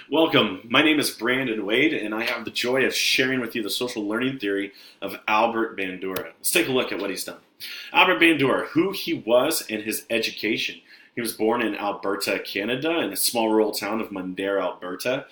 Welcome. My name is Brandon Wade, and I have the joy of sharing with you the social learning theory of Albert Bandura. Let's take a look at what he's done. Albert Bandura, who he was and his education. He was born in Alberta, Canada, in a small rural town of Mundare, Alberta.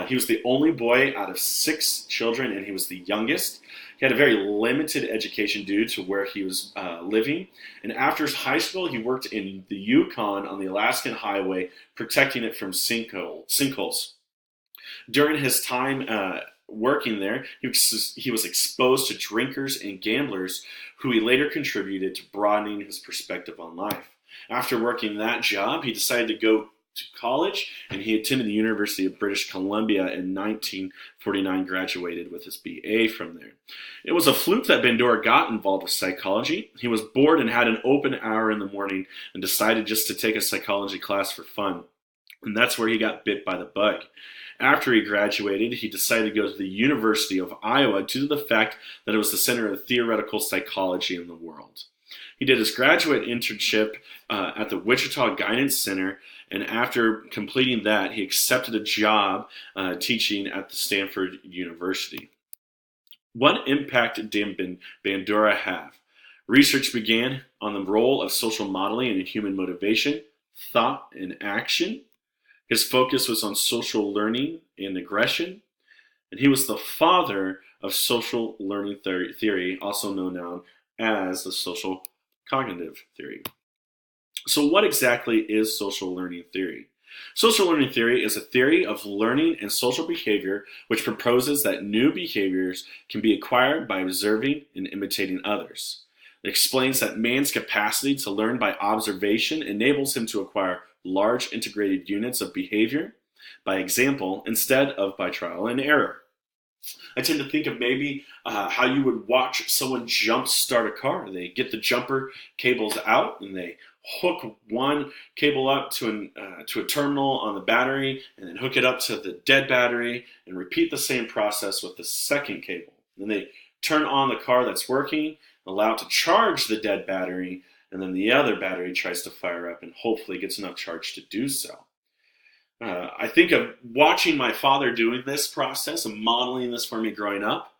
He was the only boy out of 6 children, and he was the youngest. He had a very limited education due to where he was living. And after high school, he worked in the Yukon on the Alaskan Highway, protecting it from sinkholes. During his time working there, he was exposed to drinkers and gamblers who he later contributed to broadening his perspective on life. After working that job, he decided to go to college, and he attended the University of British Columbia in 1949, graduated with his BA from there. It was a fluke that Bandura got involved with psychology. He was bored and had an open hour in the morning and decided just to take a psychology class for fun. And that's where he got bit by the bug. After he graduated, he decided to go to the University of Iowa due to the fact that it was the center of theoretical psychology in the world. He did his graduate internship at the Wichita Guidance Center, and after completing that, he accepted a job teaching at the Stanford University. What impact did Bandura have? Research began on the role of social modeling in human motivation, thought, and action. His focus was on social learning and aggression, and he was the father of social learning theory, also known as the social cognitive theory. So what exactly is social learning theory? Social learning theory is a theory of learning and social behavior which proposes that new behaviors can be acquired by observing and imitating others. It explains that man's capacity to learn by observation enables him to acquire large integrated units of behavior by example instead of by trial and error. I tend to think of maybe how you would watch someone jump start a car. They get the jumper cables out and they hook one cable up to a terminal on the battery and then hook it up to the dead battery and repeat the same process with the second cable. Then they turn on the car that's working, allow it to charge the dead battery, and then the other battery tries to fire up and hopefully gets enough charge to do so. I think of watching my father doing this process and modeling this for me growing up.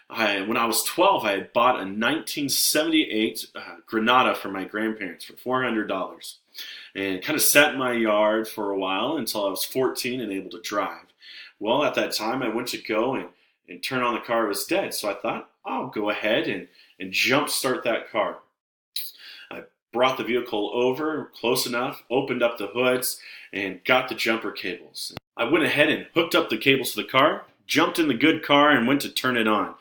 When I was 12, I had bought a 1978 Granada for my grandparents for $400 and kind of sat in my yard for a while until I was 14 and able to drive. Well, at that time, I went to go and turn on the car. It was dead, so I thought, I'll go ahead and jump start that car. I brought the vehicle over close enough, opened up the hoods, and got the jumper cables. I went ahead and hooked up the cables to the car, jumped in the good car, and went to turn it on.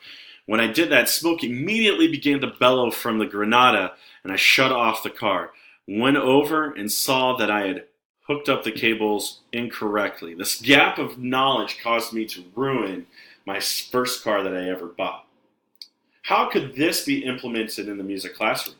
When I did that, smoke immediately began to bellow from the Granada, and I shut off the car. Went over and saw that I had hooked up the cables incorrectly. This gap of knowledge caused me to ruin my first car that I ever bought. How could this be implemented in the music classroom?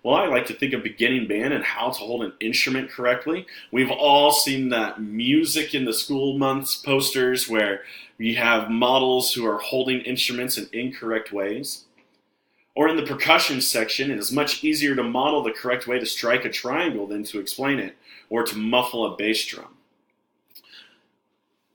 Well, I like to think of beginning band and how to hold an instrument correctly. We've all seen that music in the school months posters where you have models who are holding instruments in incorrect ways. Or in the percussion section, it is much easier to model the correct way to strike a triangle than to explain it, or to muffle a bass drum.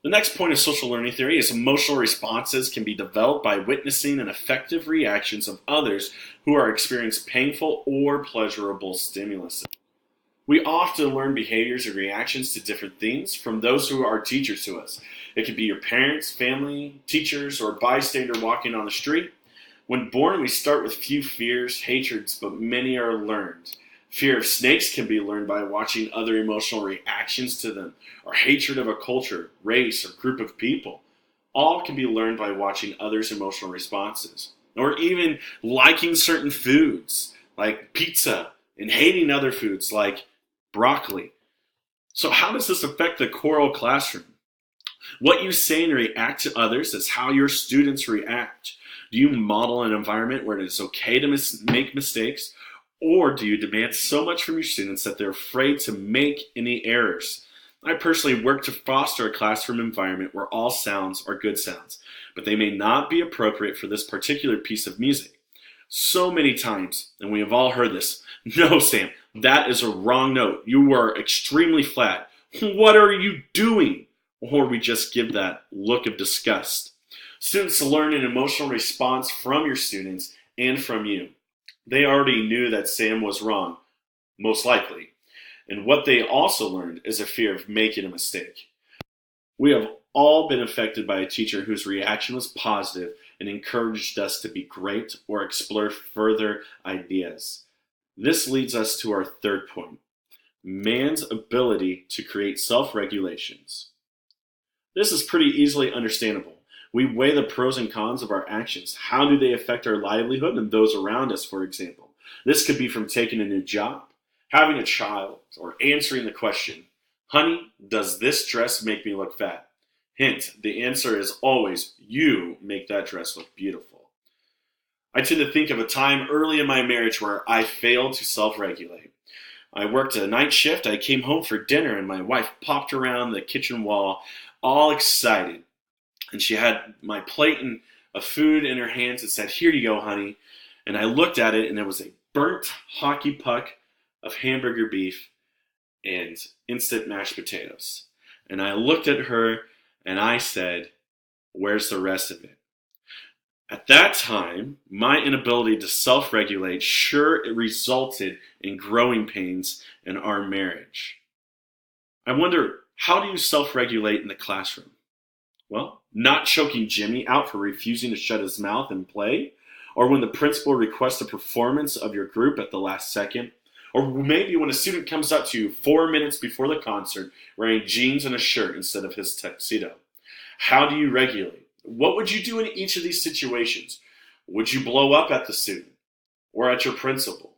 The next point of social learning theory is emotional responses can be developed by witnessing and effective reactions of others who are experiencing painful or pleasurable stimulus. We often learn behaviors and reactions to different things from those who are teachers to us. It could be your parents, family, teachers, or bystander walking on the street. When born, we start with few fears, hatreds, but many are learned. Fear of snakes can be learned by watching other emotional reactions to them, or hatred of a culture, race, or group of people. All can be learned by watching others' emotional responses, or even liking certain foods, like pizza, and hating other foods, like broccoli. So how does this affect the choral classroom? What you say and react to others is how your students react. Do you model an environment where it is okay to make mistakes? Or do you demand so much from your students that they're afraid to make any errors? I personally work to foster a classroom environment where all sounds are good sounds, but they may not be appropriate for this particular piece of music. So many times, and we have all heard this, no, Sam, that is a wrong note. You are extremely flat. What are you doing? or we just give that look of disgust. Students learn an emotional response from your students and from you. They already knew that Sam was wrong, most likely. And what they also learned is a fear of making a mistake. We have all been affected by a teacher whose reaction was positive and encouraged us to be great or explore further ideas. This leads us to our third point: man's ability to create self-regulations. This is pretty easily understandable. We weigh the pros and cons of our actions. How do they affect our livelihood and those around us, for example? This could be from taking a new job, having a child, or answering the question, "Honey, does this dress make me look fat?" Hint, the answer is always, "You make that dress look beautiful." I tend to think of a time early in my marriage where I failed to self-regulate. I worked a night shift. I came home for dinner and my wife popped around the kitchen wall all excited. And she had my plate of food in her hands and said, "Here you go, honey." And I looked at it and it was a burnt hockey puck of hamburger beef and instant mashed potatoes. And I looked at her and I said, "Where's the rest of it?" At that time, my inability to self-regulate it resulted in growing pains in our marriage. I wonder, how do you self-regulate in the classroom? Well, not choking Jimmy out for refusing to shut his mouth and play, or when the principal requests a performance of your group at the last second, or maybe when a student comes up to you 4 minutes before the concert wearing jeans and a shirt instead of his tuxedo. How do you regulate? What would you do in each of these situations? Would you blow up at the student or at your principal?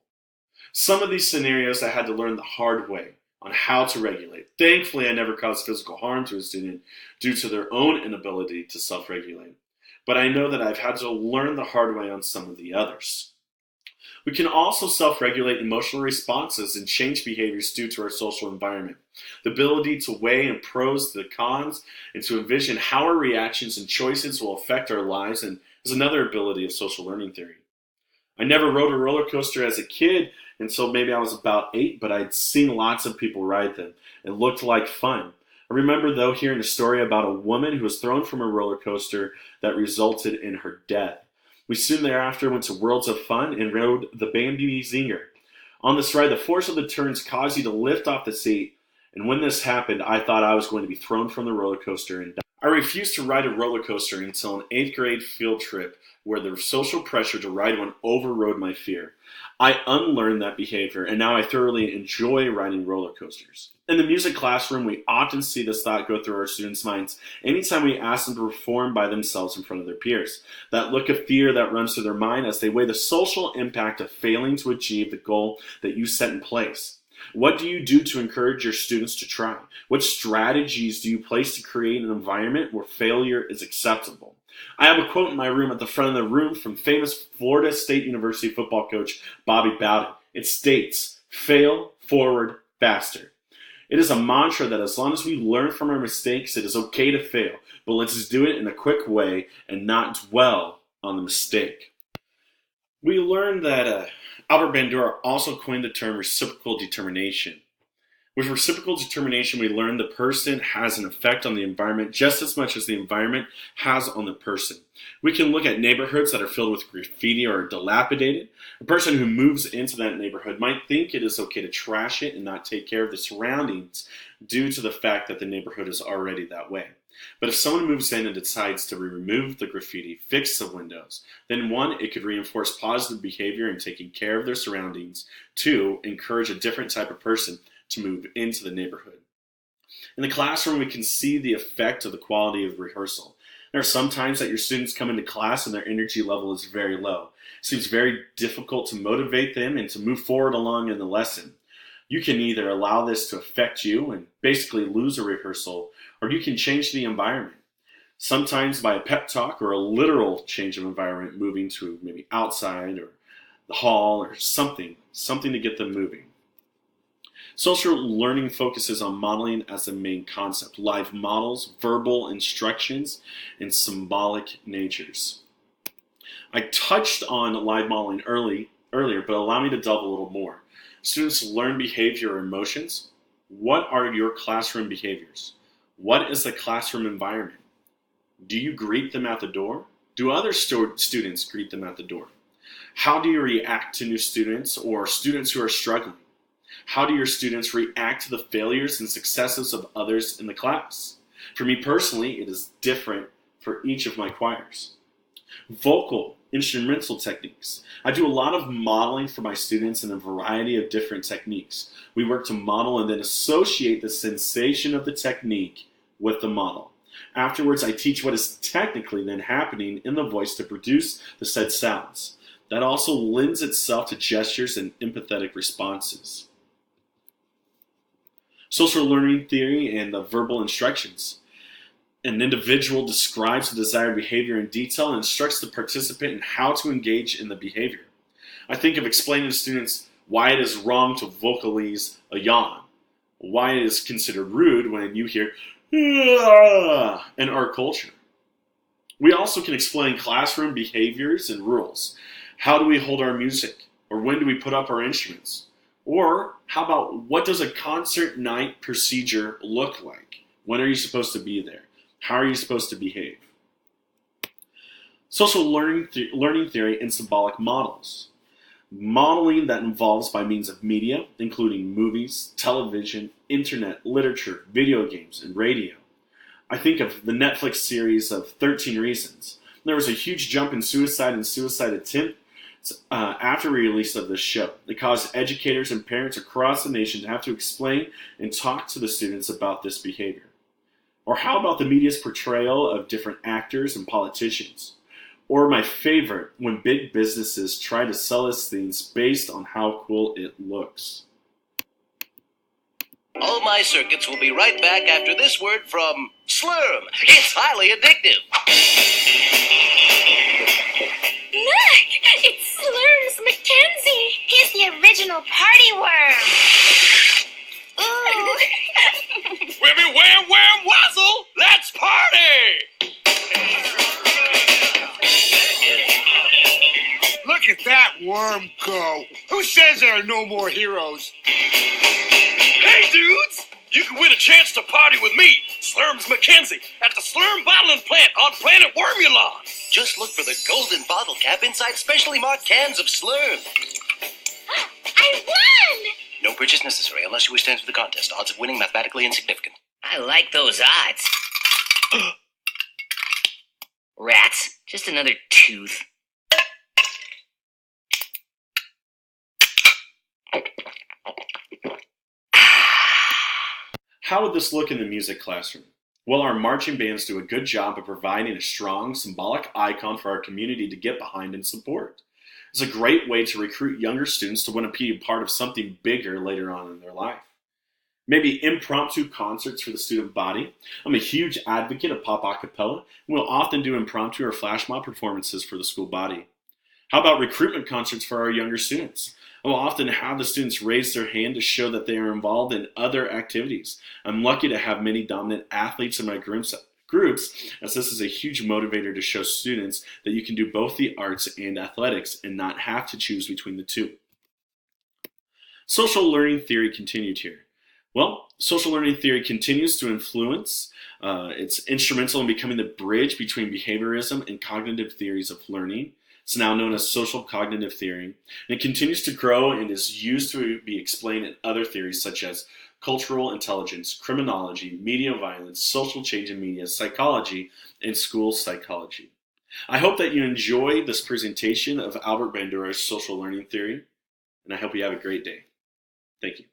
Some of these scenarios I had to learn the hard way on how to regulate. Thankfully, I never caused physical harm to a student due to their own inability to self-regulate. But I know that I've had to learn the hard way on some of the others. We can also self-regulate emotional responses and change behaviors due to our social environment. The ability to weigh and pros the cons and to envision how our reactions and choices will affect our lives is another ability of social learning theory. I never rode a roller coaster as a kid until maybe I was about 8, but I'd seen lots of people ride them. It looked like fun. I remember, though, hearing a story about a woman who was thrown from a roller coaster that resulted in her death. We soon thereafter went to Worlds of Fun and rode the Bambi Zinger. On this ride, the force of the turns caused you to lift off the seat, and when this happened, I thought I was going to be thrown from the roller coaster and die. I refused to ride a roller coaster until an 8th grade field trip where the social pressure to ride one overrode my fear. I unlearned that behavior, and now I thoroughly enjoy riding roller coasters. In the music classroom, we often see this thought go through our students' minds anytime we ask them to perform by themselves in front of their peers. That look of fear that runs through their mind as they weigh the social impact of failing to achieve the goal that you set in place. What do you do to encourage your students to try? What strategies do you place to create an environment where failure is acceptable? I have a quote in my room at the front of the room from famous Florida State University football coach Bobby Bowden. It states, "Fail forward faster." It is a mantra that as long as we learn from our mistakes, it is okay to fail, but let's do it in a quick way and not dwell on the mistake. We learned that Albert Bandura also coined the term reciprocal determination. With reciprocal determination, we learn the person has an effect on the environment just as much as the environment has on the person. We can look at neighborhoods that are filled with graffiti or dilapidated. A person who moves into that neighborhood might think it is okay to trash it and not take care of the surroundings due to the fact that the neighborhood is already that way. But if someone moves in and decides to remove the graffiti, fix the windows, then 1, it could reinforce positive behavior in taking care of their surroundings. 2, encourage a different type of person to move into the neighborhood. In the classroom, we can see the effect of the quality of rehearsal. There are some times that your students come into class and their energy level is very low. It seems very difficult to motivate them and to move forward along in the lesson. You can either allow this to affect you and basically lose a rehearsal, or you can change the environment. Sometimes by a pep talk or a literal change of environment, moving to maybe outside or the hall or something to get them moving. Social learning focuses on modeling as the main concept, live models, verbal instructions, and symbolic natures. I touched on live modeling earlier, but allow me to delve a little more. Students learn behavior or emotions. What are your classroom behaviors? What is the classroom environment? Do you greet them at the door? Do other students greet them at the door? How do you react to new students or students who are struggling? How do your students react to the failures and successes of others in the class? For me personally, it is different for each of my choirs. Vocal, instrumental techniques. I do a lot of modeling for my students in a variety of different techniques. We work to model and then associate the sensation of the technique with the model. Afterwards, I teach what is technically then happening in the voice to produce the said sounds. That also lends itself to gestures and empathetic responses. Social learning theory and the verbal instructions. An individual describes the desired behavior in detail and instructs the participant in how to engage in the behavior. I think of explaining to students why it is wrong to vocalize a yawn, why it is considered rude when you hear in our culture. We also can explain classroom behaviors and rules. How do we hold our music? Or when do we put up our instruments? Or how about what does a concert night procedure look like? When are you supposed to be there? How are you supposed to behave? Social learning theory and symbolic models. Modeling that involves by means of media, including movies, television, internet, literature, video games, and radio. I think of the Netflix series of 13 Reasons. There was a huge jump in suicide and suicide attempts after the release of this show. It caused educators and parents across the nation to have to explain and talk to the students about this behavior. Or how about the media's portrayal of different actors and politicians? Or my favorite, when big businesses try to sell us things based on how cool it looks. All My Circuits will be right back after this word from Slurm. It's highly addictive. Look! It's Slurms Mackenzie! He's the original party worm! Ooh! Wibby wham wham wazzle! Let's party! Look at that worm go! Who says there are no more heroes? Hey, dudes! You can win a chance to party with me, Slurms Mackenzie, at the Slurm Bottling Plant on Planet Wormulon. Just look for the golden bottle cap inside specially marked cans of Slurm. I won! No purchase necessary unless you wish to enter the contest. Odds of winning mathematically insignificant. I like those odds. Rats. Just another tooth. How would this look in the music classroom? Well, our marching bands do a good job of providing a strong, symbolic icon for our community to get behind and support. It's a great way to recruit younger students to want to be a part of something bigger later on in their life. Maybe impromptu concerts for the student body. I'm a huge advocate of pop a cappella, and we'll often do impromptu or flash mob performances for the school body. How about recruitment concerts for our younger students? I will often have the students raise their hand to show that they are involved in other activities. I'm lucky to have many dominant athletes in my groups, as this is a huge motivator to show students that you can do both the arts and athletics and not have to choose between the two. Social learning theory continued here. Well, social learning theory continues to influence. It's instrumental in becoming the bridge between behaviorism and cognitive theories of learning. It's now known as social cognitive theory, and it continues to grow and is used to be explained in other theories such as cultural intelligence, criminology, media violence, social change in media, psychology, and school psychology. I hope that you enjoyed this presentation of Albert Bandura's social learning theory, and I hope you have a great day. Thank you.